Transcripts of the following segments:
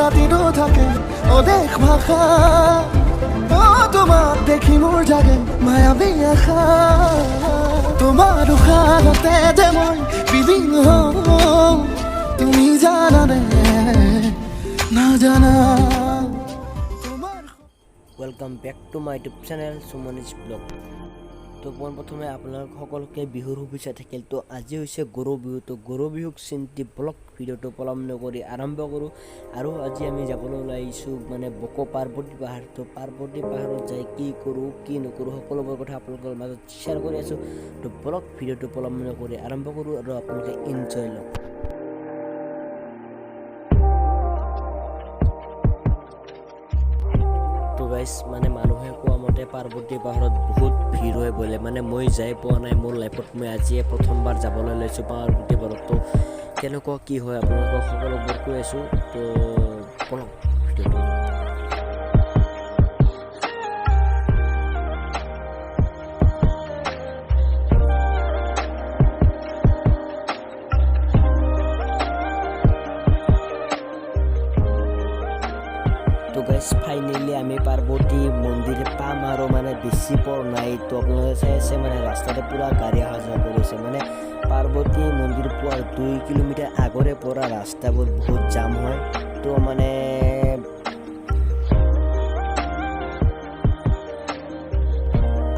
ৰাতিটো থাকে অদেশ ভাষা তোমাক দেখি মোৰ জাগে মায়াবী আশা তোমাৰ উশাহতে যে মই বিলীন হওঁ তুমি জানানে নাজানা welcome back to my YouTube channel সুমনিজ ব্লগ। তো পোনপ্ৰথমে আপোনালোক সকলোকে বিহুৰ শুভেচ্ছা থাকিল। তো আজি হৈছে গৰু বিহু। তো গৰু বিহুক চিন্তি ব্লগ ভিডিঅ'টো পলম নকৰি আৰম্ভ কৰোঁ। আৰু আজি আমি যাবলৈ ওলাইছোঁ মানে বকো পাৰ্বতী পাহাৰ। তো পাৰ্বতী পাহাৰত যাই কি কৰোঁ কি নকৰোঁ সকলোবোৰ কথা আপোনালোকৰ মাজত শ্বেয়াৰ কৰি আছোঁ। তো ব্লগ ভিডিঅ'টো পলম নকৰি আৰম্ভ কৰোঁ আৰু আপোনালোকে এনজয় লওক। তো গাইজ মানে মানুহে কোৱা মতে পাৰ্বতী পাহাৰত বহুত ভিৰ হয় বোলে। মানে মই যাই পোৱা নাই মোৰ লাইফত, মই আজিয়ে প্ৰথমবাৰ যাবলৈ লৈছোঁ পাৰ্বতী পাহাৰত। তো কেনেকুৱা কি হয় আপোনালোকক সকলোবোৰ কৈ আছোঁ। তো বলক ভিডিঅ'টো। তো গাইজ ফাইনেলি আমি পাৰ্বতী মন্দিৰ পাম আৰু মানে বেছি পৰ নাই। তো আপোনালোকে চাই আছে মানে ৰাস্তাতে পূৰা গাড়ী অহা যোৱা কৰিছে। মানে পাৰ্বতী মন্দিৰ পোৱাৰ 2 কিলোমিটাৰ আগৰে পৰা ৰাস্তাবোৰ বহুত জাম হয়। তো মানে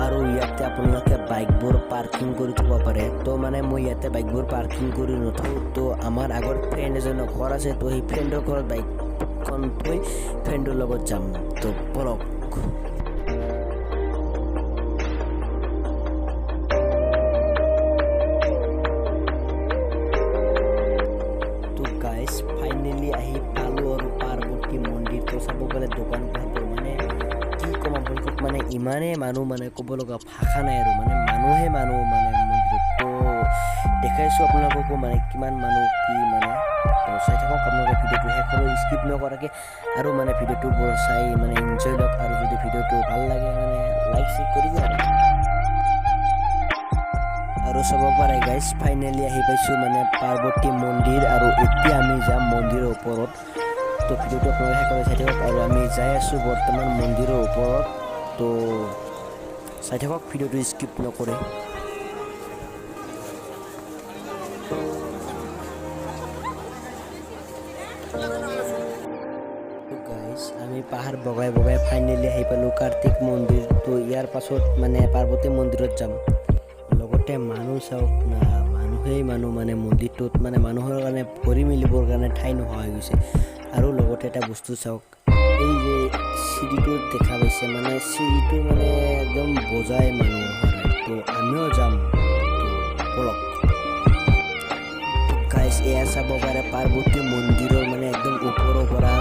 আৰু ইয়াতে আপোনালোকে বাইকবোৰ পাৰ্কিং কৰি থ'ব পাৰে। তো মানে মই ইয়াতে বাইকবোৰ পাৰ্কিং কৰি নথওঁ। তো আমাৰ আগৰ ফ্ৰেণ্ড এজনৰ ঘৰ আছে। তো সেই ফ্ৰেণ্ডৰ ঘৰত বাইকখন থৈ ফ্ৰেণ্ডৰ লগত যাম। তো বলক। তো গাইজ ফাইনেলি আহি পালোঁ আৰু পাৰ্বতী মন্দিৰটো চাব গ'লে দোকান পোহাৰবোৰ মানে কি ক'ম আপোনালোকক, মানে ইমানেই মানুহ মানে ক'ব লগা ভাষা নাই আৰু মানে মানুহে মানুহ মানে মন্দিৰত। তো দেখাইছোঁ আপোনালোককো মানে কিমান মানুহ কি মানে। তো চাই থাকক আপোনালোকে ভিডিঅ'টো শেষলৈ স্কিপ নকৰাকৈ আৰু মানে ভিডিঅ'টো চাই মানে এনজয় লওক। আৰু যদি ভিডিঅ'টো ভাল লাগে মানে লাইক চেক কৰিব আৰু চাব পাৰে। গাইজ ফাইনেলি আহি পাইছোঁ মানে পাৰ্বতী মন্দিৰ আৰু এতিয়া আমি যাম মন্দিৰৰ ওপৰত। তো ভিডিঅ'টো আপোনালোকে শেষলৈ চাই থাকক আৰু আমি যাই আছোঁ বৰ্তমান মন্দিৰৰ ওপৰত। তো চাই থাকক ভিডিঅ'টো স্কিপ নকৰে। আমি পাহাৰ বগাই বগাই ফাইনেলি আহি পালোঁ কাৰ্তিক মন্দিৰ। তো ইয়াৰ পাছত মানে পাৰ্বতী মন্দিৰত যাম। লগতে মানুহ চাওক না, মানুহেই মানুহ মানে মন্দিৰটোত মানে মানুহৰ কাৰণে ভৰি মেলিবৰ কাৰণে ঠাই নোহোৱা হৈ গৈছে। আৰু লগতে এটা বস্তু চাওক, এই যে চিৰিটো দেখা পাইছে মানে চিৰিটো মানে একদম বজাই মানুহ। তো আমিও যাম। তো বলক গাইজ এয়া চাব পাৰে পাৰ্বতী মন্দিৰৰ মানে একদম ওপৰৰ পৰা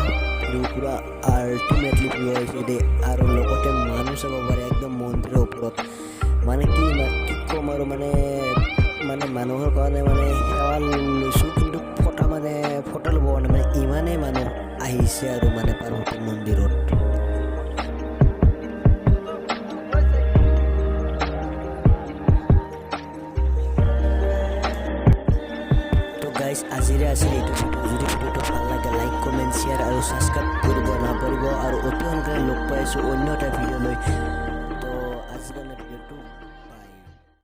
পুৰা আল্টিমেটলি ভিউ আহিছে দেই। আৰু লগতে মানুহ চাব পাৰে একদম মন্দিৰৰ ওপৰত। মানে কি ক'ম আৰু মানে মানুহৰ কাৰণে মানে সেৱা লৈছোঁ, কিন্তু ফটা ল'ব কাৰণে মানে ইমানেই মানুহ আহিছে আৰু মানে পাৰ্বতী মন্দিৰত। তো গাইজ আজিৰে আছিলে এইটো ভিডিঅ'। যদি ভিডিঅ'টো ভাল লাগে লাইক কমেণ্ট শ্বেয়াৰ আৰু ছাবস্ক্ৰাইব কৰিব নাপাহৰিব। আৰু অতি সোনকালে লগ পাই আছোঁ অন্য এটা ভিডিঅ' লৈ।